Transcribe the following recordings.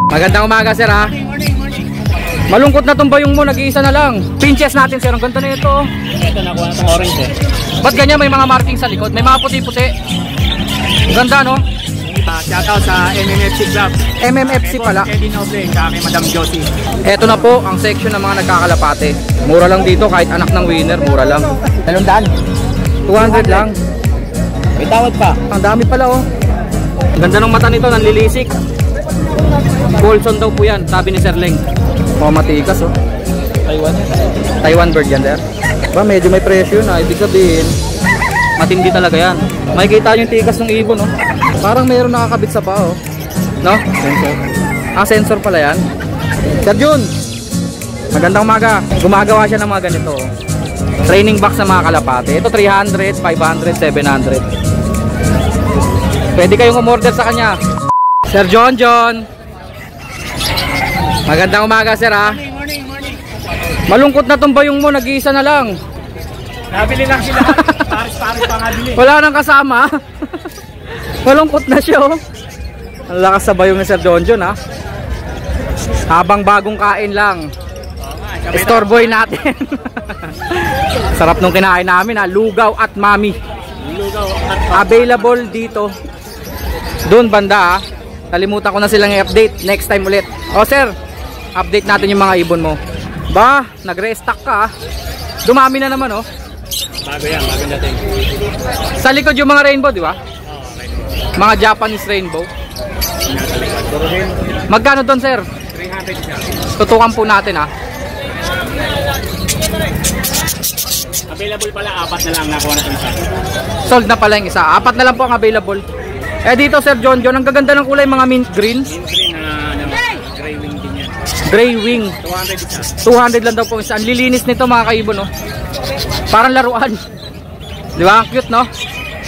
Magandang umaga sir ha. Malungkot na tong bayong mo, nag-iisa na lang. Pinches natin sir, ang ganda na ito. Ito nakuha na itong orange eh. Ba't ganyan may mga marking sa likod? May mga puti-puti. Ang ganda no? Shoutout sa MMFC Club. MMFC pala. Kevin Oble, kami Madam Josie. Eto na po ang section ng mga nagkakalapate. Mura lang dito kahit anak ng winner, mura lang. 200 lang. May tawad pa. Ang dami pala oh. Ang ganda ng mata nito, nanlilisik. Colson daw po yan, sabi ni Sir Leng. Mga matikas oh. Taiwan bird yan sir. Ba medyo may presyo na, ibig sabihin matindi talaga yan. Makikita nyo yung tikas ng ibon oh. Parang mayroon nakakabit sa paa oh. No? Sensor. Ah, sensor pala yan. Sir Jun, magandang umaga. Gumagawa siya ng mga ganito oh. Training box sa mga kalapate. Ito 300, 500, 700. Pwede kayong umorder sa kanya. Sir John. Magandang umaga sir ha. Morning. Malungkot na tong bayong mo, nag-iisa na lang. Nabili lang sila. Paris pa nga bili. Wala nang kasama. Malungkot na siya oh. Ang lakas sa bayong ni Sir John ha. Habang bagong kain lang. Storeboy natin. Sarap nung kinain namin ha. Lugaw at mami. Available dito. Doon banda ha. Kalimutan ko na silang i-update. Next time ulit. O sir, update natin yung mga ibon mo. Ba, nag-restock ka ha. Dumami na naman oh. Bago yan, bago natin. Sa likod yung mga rainbow di ba? Mga Japanese rainbow. Magkano doon sir? 300 siya. Tutukan po natin ha. Available pala, 4 na lang nakuha na isa. Sold na pala yung isa. 4 na lang po ang available. Eh dito Sir John, ang gaganda ng kulay, mga mint green. Mint green na gray wing din yan. Gray wing. 200 isa. 200 lang daw po isa. Ang lilinis nito mga kaibon no. Parang laruan. Di ba? Cute no?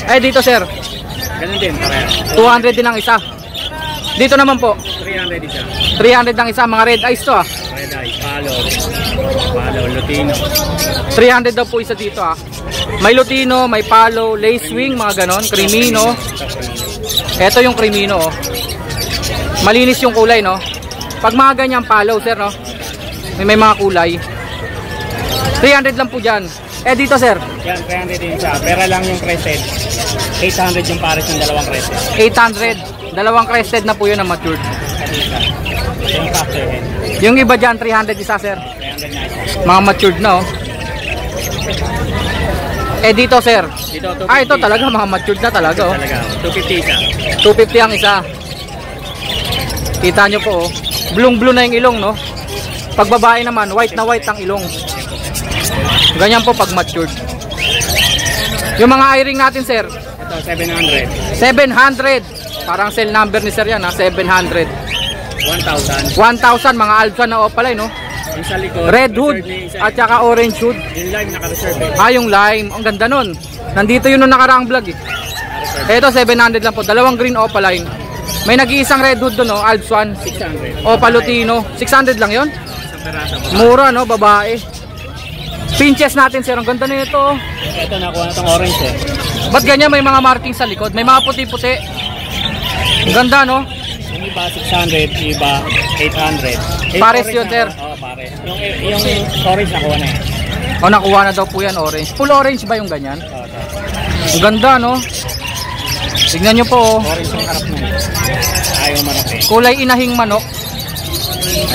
Eh dito Sir, Ganun din, pareho. 200 din ang isa. Dito naman po, 300 isa. 300 ang isa. Mga red eyes to ah. Red eye, palo, lutino. 300 daw po isa dito ah. May lutino, may palo, lace wing, mga ganon. Crimino. Ito yung crimino oh. Malinis yung kulay no. Pag mga ganyang palo sir no, may mga kulay. 300 lang po dyan. Eh dito sir, Yan, 300 din siya. Pera lang yung crested. 800 yung pares ng dalawang crested. 800. Dalawang crested na po yun na matured. Yung factor head. Yung iba dyan 300 isa sir. 300 na isa. Mga matured na oh. Eh dito sir, Dito, 250. ah ito talaga mga matured na talaga oh. Talaga, 250 isa. 250 ang isa. Kita nyo po oh. Blue na yung ilong no. Pag babae naman, white na white ang ilong. Ganyan po pag matured. Yung mga eye ring natin sir, Ito, 700. 700. Parang cell number ni sir yan ha, 700. 1,000. 1,000 mga alpha na opalay no. Yung sa likod, Red hood at saka orange hood. yung lime naka-reserve eh. Ah, yung lime. Ang ganda nun. Nandito yun nung nakaraang vlog eh. Ito 700 lang po. Dalawang green opaline. May nag-iisang red hood doon no, Alps 1. 600. Opalutino. 600 lang yon. Isang peraso. Mura no, babae. Pinches natin sir. Ang ganda na ito. Ito, nakuha na itong orange eh. Ba't ganyan may mga marking sa likod? May mga puti-puti. Ang ganda no. Yung iba 600, yung iba 800. Pares yun, sir. Oo, pares. Yung orange nakuha na eh. O nakuha na daw po yan orange. Full orange ba yung ganyan? Ang ganda no. Tignan nyo po oh. Orange yung harap na. Ayaw manok eh. Kulay inahing manok.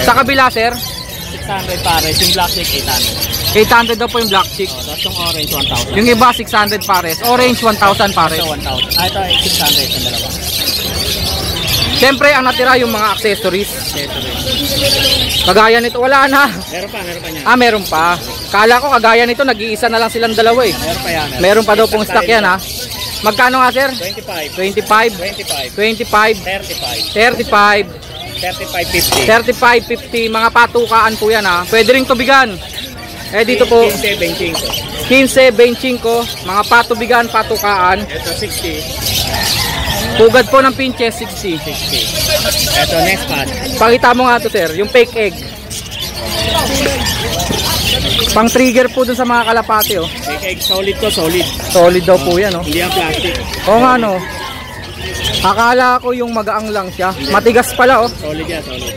Sa kabila sir, 600 pares. Yung black chick 800. 800 daw po yung black chick. Tapos yung orange 1,000. Yung iba 600 pares. Orange 1,000 pares. Ito 1,000. Ah, ito 600 yung dalawa. Siyempre ang natira yung mga accessories. Kagaya nito wala na. Meron pa niya. Ah meron pa. Kala ko kagaya nito nag-iisa na lang silang dalawa eh. Meron pa yan. Meron pa daw pong stock yan ha. Magkano nga sir? 25. 25, 25, 35. 35, 35.50. 35, 50. Mga patukaan po yan ha. Pwede rin tubigan. Eh dito po 15, 25. 15, 25. Mga patubigan, patukaan. Ito 60. Pugad po ng pinches 60. 60. Ito next part. Pakita mo nga to sir, yung fake egg. Pang trigger po dun sa mga kalapate oh. Fake egg solid to solid. Solid daw po yan oh. Hindi ang plastic. Oo nga no. Akala ko yung magaang lang siya. Matigas pala oh. Solid yan, solid.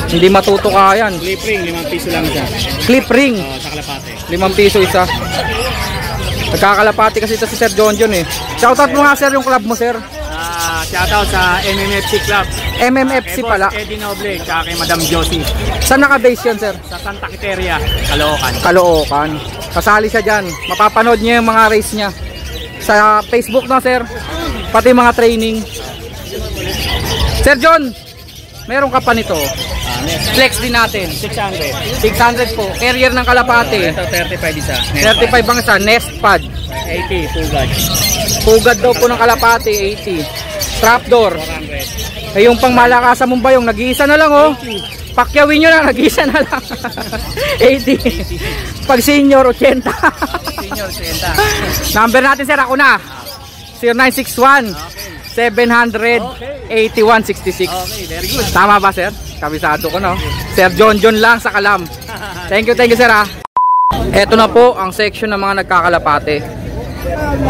Hindi matutuka yan. Clip ring, 5 piso lang siya. Clip ring. Sa kalapate. 5 piso isa. Nagkakalapati kasi ito si Sir John eh. Shoutout mo nga sir yung club mo sir. Shoutout sa MMFC Club. MMFC pala. Kay Boss Eddie Noble, tsaka kay Madam Josie. Saan naka-base yun sir? Sa Santa Quiteria, Caloocan. Caloocan. Kasali siya dyan. Mapapanood niya yung mga race niya. Sa Facebook na sir. Pati mga training. Sir John, meron ka pa nito. Flex din natin. 600. 600 po. Carrier ng kalapate. Ito 35 isa. 35 bang isa. Nest pad. 80, pugad. Pugad daw po ng kalapate. 80. Trapdoor. 400. Eh yung pang malakasan mong bayong. Nag-iisa na lang oh. Pakyawin nyo lang. Nag-iisa na lang. 80. Pag senior 80. Senior 80. Number natin sir. Ako na. 0961 700 8166. Okay, very good. Tama ba sir? Kabisado ko no. Sir John lang sa Kalam. Thank you sir ha. Eto na po ang section ng mga nagkakalapate.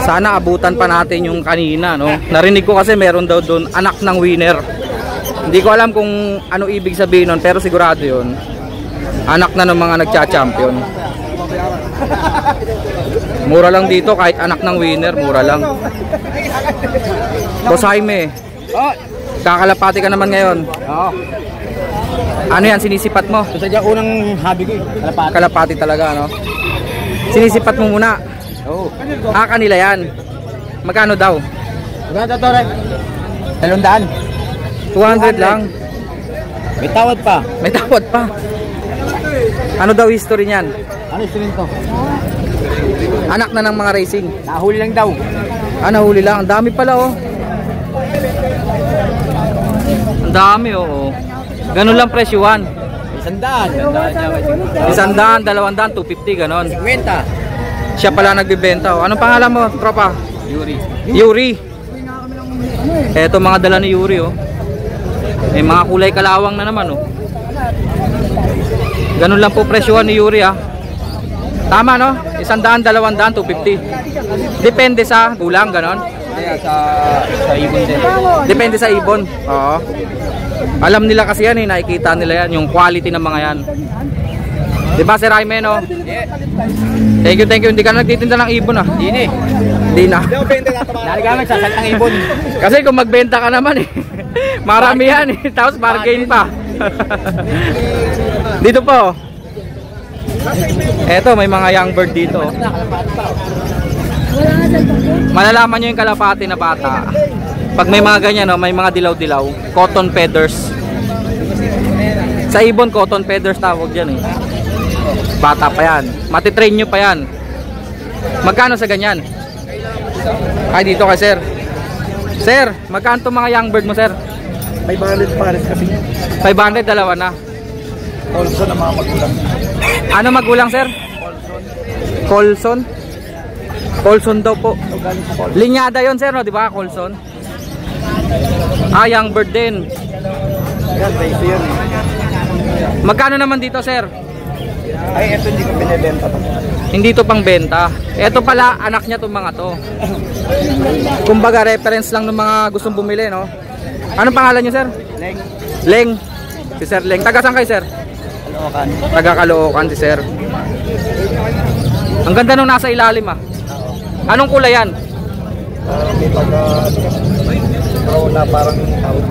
Sana abutan pa natin yung kanina no. Narinig ko kasi meron daw doon anak ng winner. Hindi ko alam kung ano ibig sabihin nun, pero sigurado yun. Anak na ng mga nagcha-champion. Mura lang dito kahit anak ng winner, mura lang. Boss Jaime, kakalapati ka naman ngayon. Oo. Ano yan, sinisipat mo? Ito sadya unang hobby ko kalapate. Kalapati talaga, no? Sinisipat mo muna. Oo. Kanila yan. Magkano daw? Maganda to rin. 200. 200 lang. May tawad pa. May tawad pa. Ano daw history niyan? Ano ito rin to? Anak na ng mga racing. Nahuli lang daw. Nahuli lang. Ang dami pala oh. Ang dami oh. Ganun lang presyuhan. 100. 100, 200, 250 ganon. 50. Siya pala nagbebenta oh. Anong pangalan mo, tropa? Yuri. Eto mga dala ni Yuri oh. May mga kulay kalawang na naman oh. Ganun lang po presyuhan ni Yuri ah. Tama no? 100, 200, 250. Depende sa gulang ganon. Sa ibon din. Depende sa ibon. Oo. Alam nila kasi yan eh, nakikita nila yan, yung quality ng mga yan. Diba Sir Jaime no? Thank you. Hindi ka nagtitinda ng ibon ah. Hindi na. Naligamit sa saltang ibon. Kasi kung magbenta ka naman eh. Marami yan eh. Tapos bargain pa. Dito po. Eto may mga young bird dito. Malalaman nyo yung kalapati na bata. Pag may mga ganyan no, may mga dilaw-dilaw. Cotton feathers. Sa ibon cotton feathers tawag dyan eh. Bata pa yan. Matitrain nyo pa yan. Magkano sa ganyan? Ay dito kay sir. Sir, magkano itong mga young bird mo sir? 500 pares kasi. 500 dalawa na. Also na mga magulang. Ano magulang sir? Colson. Colson daw po. Linyada yon sir no, di ba? Colson. Young bird din. Yan, ito yun. Magkano naman dito sir? Ay, ito hindi ko binibenta. Hindi to pang benta. Ito pala anak niya tong mga to. Kumbaga reference lang ng mga gustong bumili no. Anong pangalan niyo sir? Leng. Si Sir Leng. Taga saan kayo sir? Caloocan. Taga Caloocan si sir. Ang ganda nung nasa ilalim ah. Anong kulay yan? May brown na parang out.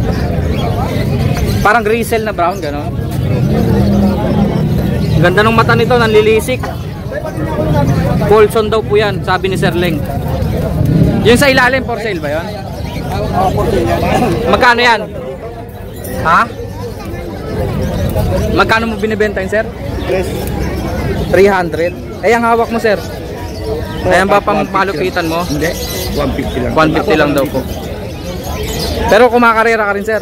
Parang grisel na brown gano'n. Ang ganda ng mata nito, nanlilisik. Colson daw po yan, sabi ni Sir Leng. Yung sa ilalim, for sale ba yun? For sale yan. Magkano yan? Ha? Magkano mo binibenta yun, sir? 300. Eh, ang hawak mo, sir? Ayan ba pang malupitan mo? Hindi, 150 lang. 150 lang daw po. Pero kumakarera ka rin, sir?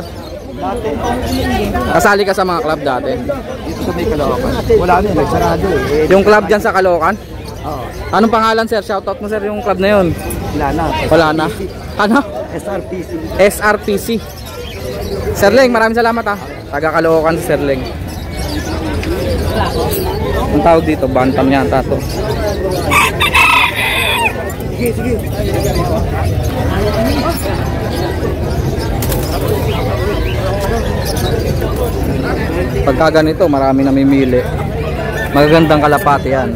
Kasali ka sa mga club dati? Dito sa may Caloocan. Wala na, nagsarado eh. Yung club dyan sa Caloocan? Oo. Anong pangalan, sir? Shoutout mo, sir, yung club na yun. Wala na. Wala na. Ano? SRPC. SRPC. Sir Leng, maraming salamat ah. Taga Caloocan si Sir Leng. Ang tawag dito, bantam yan, tato. Sige. Pagka ganito, marami namimili. Magagandang kalapati yan.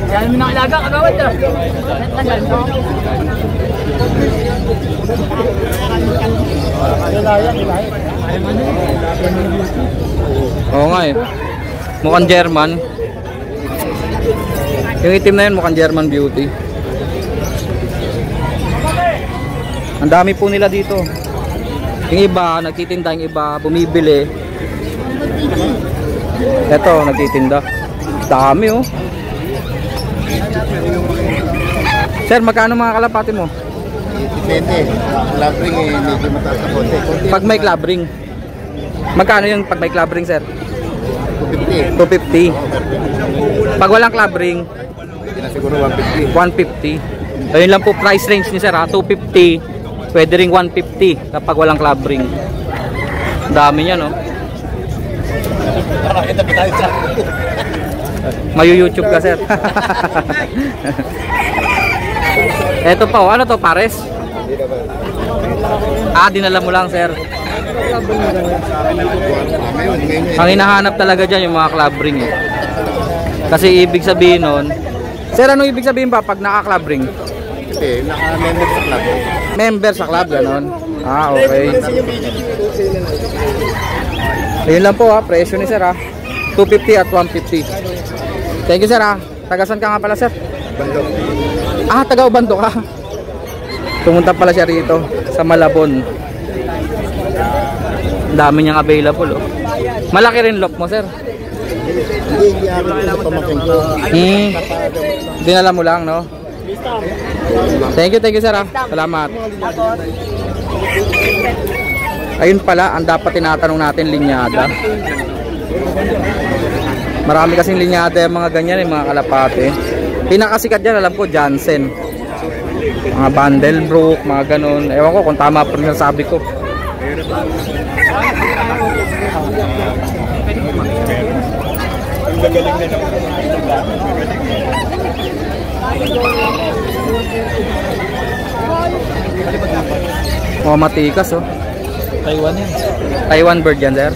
Yan mo na ilaga, kagawad ka. Oo nga eh. Mukhang German. Yung itim na yun mukhang German beauty. Ang dami po nila dito. Yung iba, nagtitinda, yung iba, bumibili. Eto, nagtitinda. Dami oh. Sir, magkano mga kalapati mo? Depende. Club ring eh, medyo mataas na konti. Pag may club ring. Magkano yung pag may club ring, sir? 250. 250. Pag walang club ring, Hindi na siguro 150. 150. Ayun lang po price range ni sir ha, 250. Pwede ring 150 kapag walang club ring. Dami niya no. Mayu-YouTube ka sir. Eto pa oh, ano to pares? Ah, dinala mo lang sir. Ang hinahanap talaga dyan yung mga club ring eh. Kasi ibig sabihin nun, sir, ano ibig sabihin ba pag naka-club ring? Kasi naka-member sa club. Member sa club, ganon. Ah, okay. Ayun lang po ha, presyo ni sir ha. 250 at 150. Thank you sir ha. Tagasan ka nga pala sir? Bandok. Ah, taga Ubando ka. Pumunta pala siya rito sa Malabon. Dami niyang available oh. Malaki rin lock mo sir. Hindi ako sa pamakin ko. Dinala mo lang no. Thank you sir ha. Salamat. Ayun pala, ang dapat tinatanong natin linyada. Marami kasing linyada yung mga ganyan, yung mga kalapate. Pinakasikat dyan, alam ko, Jansen. Mga Bandelbrook, mga ganun. Ewan ko kung tama po rin sabi ko. Oh, matikas oh. Taiwan yan. Taiwan bird yan, sir.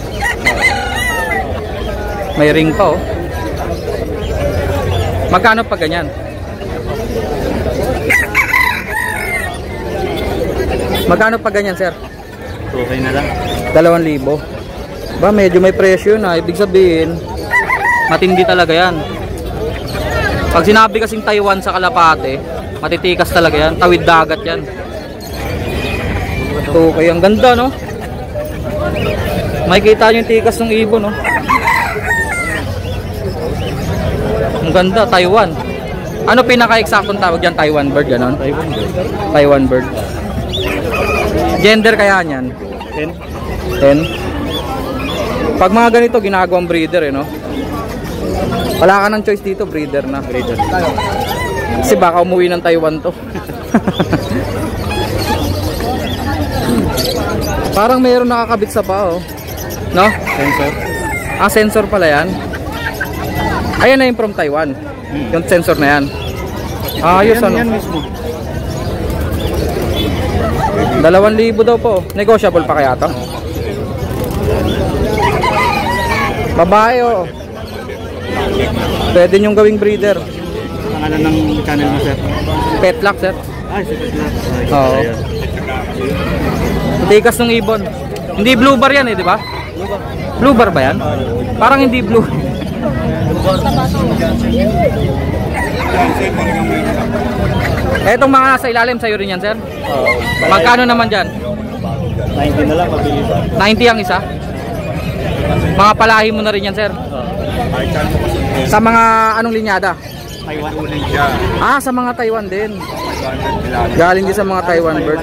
May ring pa oh. Magkano pa ganyan? Magkano pa ganyan, sir? Okay na lang. 2,000. Ba, medyo may presyo na. Ibig sabihin, matindi talaga yan. Pag sinabi kasing Taiwan sa kalapate, matitikas talaga yan. Tawid dagat yan. Okay, ang ganda no? Makikita nyo yung tikas ng ibon no? Ang ganda, Taiwan. Ano pinaka-exactong tawag dyan? Taiwan bird, ganon? Taiwan bird. Taiwan bird. Gender kaya niyan? 10. 10. Pag mga ganito, ginagawang breeder eh no? Wala ka ng choice dito, breeder na. Breeder. Kasi baka umuwi ng Taiwan to. Parang mayroon nakakabit sa paa oh. No? Sensor. Ah, sensor pala yan. Ayan na yung from Taiwan. Yung sensor na yan. Ayos ano. Yan mismo. 2,000 daw po. Negotiable pa kaya to? Babae oh. Pwede nyong gawing breeder. Ang ano ng channel mo, sir? Petlock sir. Ay, si Petlock. Oo. Tikas ng ibon. Hindi blue bar yan eh, di ba? Blue bar ba yan? Parang hindi blue. Etong mga nasa ilalim sa'yo rin yan, sir? Magkano naman dyan? 90 na lang, mabilis. 90 ang isa? Mga palahi mo na rin yan, sir? Sa mga anong linyada? Taiwan. Ah, sa mga Taiwan din. Galing din sa mga Taiwan bird.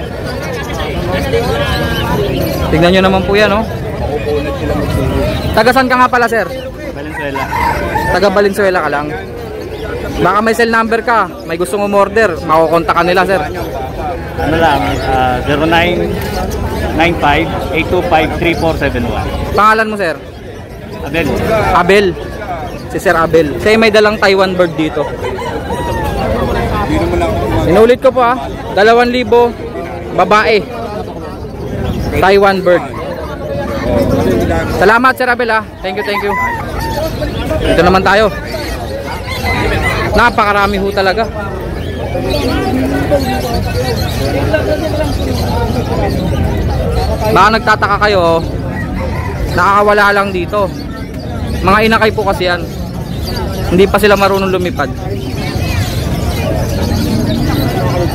Tingnan nyo naman po yan, no? Taga saan ka nga pala, sir? Valenzuela. Taga Valenzuela ka lang. Baka may cell number ka, may gustong umorder, makukontakan nila, sir. Ano lang, 0995-825-3471. Pangalan mo, sir? Abel. Abel. Si Sir Abel. Siya may dalang Taiwan bird dito. Inulit ko po 2,000 babae. Taiwan bird. Salamat Sir Abel ha. Thank you, thank you. Dito naman tayo. Napakarami ho talaga. Baka nagtataka kayo, nakakawala lang dito. Mga inakay po kasi yan. Hindi pa sila marunong lumipad.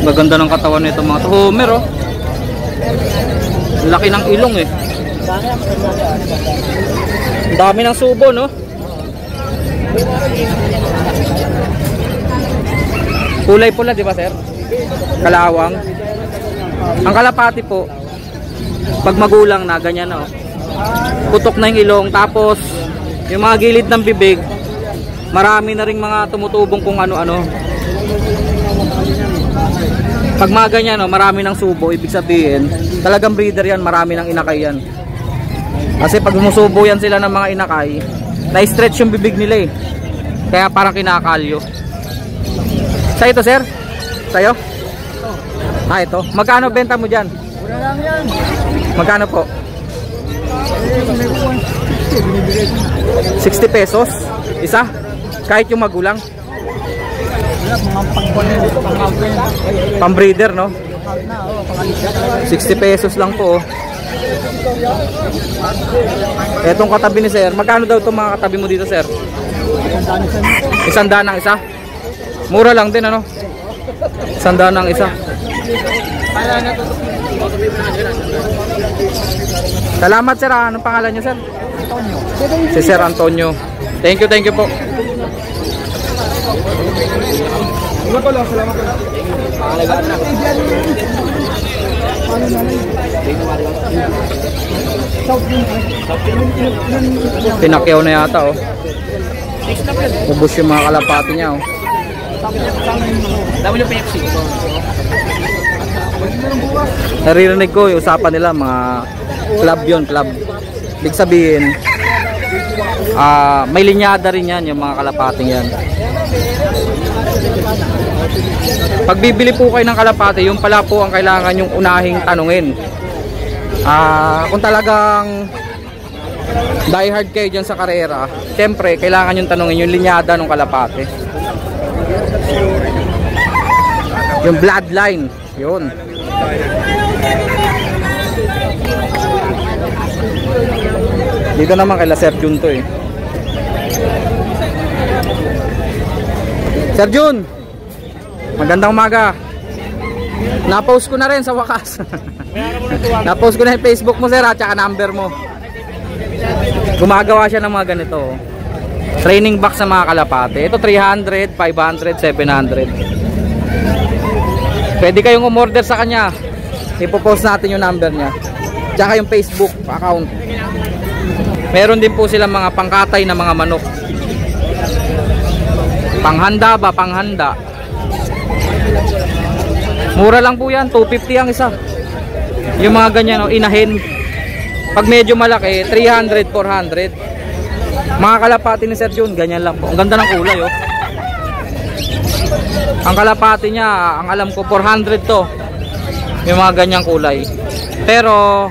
Maganda ng katawan nito mga to. Homer oh. Laki ng ilong eh. Ang dami ng subo no. Kulay pula di ba sir? Kalawang. Ang kalapati po pag magulang na ganyan oh. Putok na yung ilong, tapos yung mga gilid ng bibig marami na ring mga tumutubong kung ano-ano. Pag mga ganyan no, marami ng subo, ibig sabihin talagang breeder yan, marami ng inakay yan. Kasi pag sumusubo yan sila ng mga inakay, na-stretch yung bibig nila eh. Kaya parang kinakalyo. Sa ito sir? Sa'yo? Ah ito. Magkano benta mo dyan? Wala lang yan. Magkano po? 60 pesos? Isa? Kahit yung magulang? Pang-breeder no? 60 pesos lang po oh. Etong katabi ni sir, magkano daw itong mga katabi mo dito sir? 100 ang isa? Mura lang din ano? 100 ang isa. Salamat sir, anong pangalan niyo sir? Antonio. Si Sir Antonio. Thank you po. Pinakyaw na yata oh. Ubus yung mga kalapati niya oh. WPFC. Naririnig ko yung usapan nila mga club yun, club. Ibig sabihin may linyada rin yan yung mga kalapating yan. Pag bibili po kayo ng kalapati, yung pala po ang kailangan yung unahing tanungin. Kung talagang die hard kayo dyan sa karera, siyempre kailangan yung tanungin yung linyada ng kalapati, yung bloodline yun. Dito naman kay Sir Jun to eh. Sir Jun, magandang umaga. Na-post ko na rin sa wakas. Na-post ko na yung Facebook mo sir at saka number mo. Gumagawa siya ng mga ganito oh. Training box sa mga kalapate. Ito 300, 500, 700. Pwede kayong umorder sa kanya. Ipopost natin yung number niya tsaka yung Facebook account. Meron din po silang mga pangkatay na mga manok. Panghanda ba? Panghanda. Mura lang po yan, 250 ang isa. Yung mga ganyan, inahin. Pag medyo malaki, 300, 400. Mga kalapati ni Sir Jun, ganyan lang po. Ang ganda ng kulay oh. Ang kalapati niya, ang alam ko 400 to. Yung mga ganyang kulay. Pero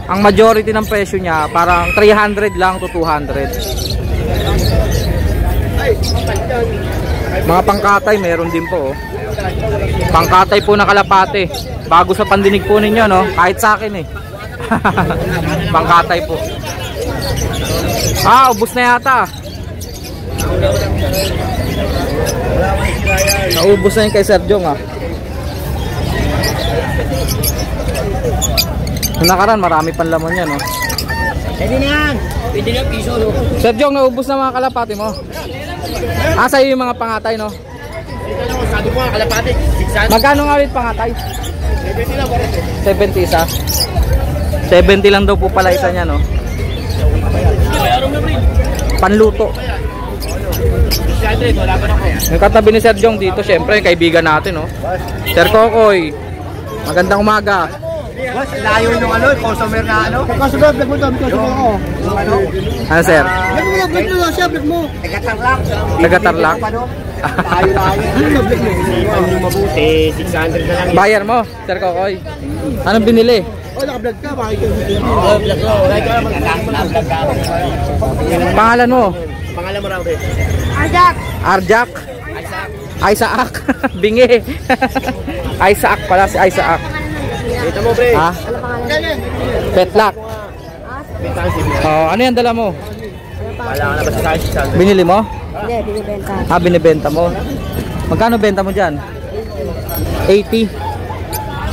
ang majority ng presyo niya parang 300 lang to 200. Mga pangkatay meron din po oh. Pangkatay po na kalapate. Bago sa pandinig po ninyo no, kahit sa akin eh. Pangkatay po. Ubos na yata. Naubos na yung kay Sir Jong ah. Nakaran marami pang laman yan oh. Pwede na yan. Pwede na piso no. Sir Jong, naubos na mga kalapati mo. Sa'yo yung mga pangatay no. Sabi mo kalapati. Magkano nga ulit pangatay? 70 lang. 70 isa. 70 lang daw po pala isa niya no. Panluto. Yung katabi ni Sir Jong dito, syempre kaibigan natin no. Sir Kokoy, magandang umaga. Boss, layo yung customer na ano. Customer, vlog mo daw, customer ako. Ano sir? Vlog mo siya, vlog mo. Taga-Tarlac. Taga-Tarlac. Tayo. Vlog mo. Mabuti, 600 na lang. Bayar mo, Sir Kokoy. Anong binili? naka-vlog ka, makikita. Oo, vlog ko. Like ka, Na-vlog ka. Pangalan mo? Pangalan mo raw, pre. Arjak? Isaac. Bingi. Isaac pala si Isaac. Dito mo, pre. Ha? Petlock. Oh, ano yan dala mo? Wala ka na ba sa akin? Binili mo? Hindi, binibenta. Ah, binibenta mo. Magkano benta mo dyan? 80.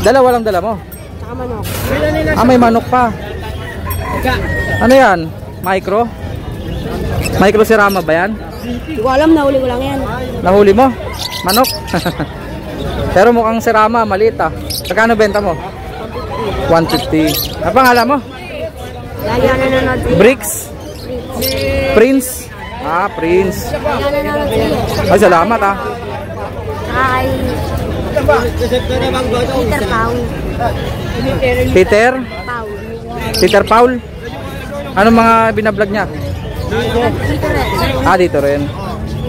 Dalawa lang dala mo? Tsaka manok. Ah, may manok pa. Ano yan? Micro? Micro sirama ba yan? Hindi ko alam, nahuli ko lang yan. Nahuli mo? Manok? Pero mukhang sirama, maliit ah. Magkano benta mo? 150. Ano pangalan mo? Lagi na nanonood sa'yo. Bricks? Prince? Ah, Prince. Lagi na nanonood sa'yo. Ay, salamat ah. Tsaka kay Peter Paul. Peter? Paul. Peter Paul? Anong mga binablog niya? Dito rin. Ah, dito rin.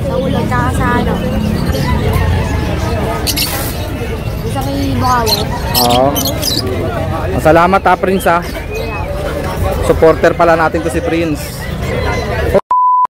Sa ulo, tsaka sa ano. Isa kay Bukawi. Oo. Salamat ah, Prince ah. Supporter pala natin to si Prince.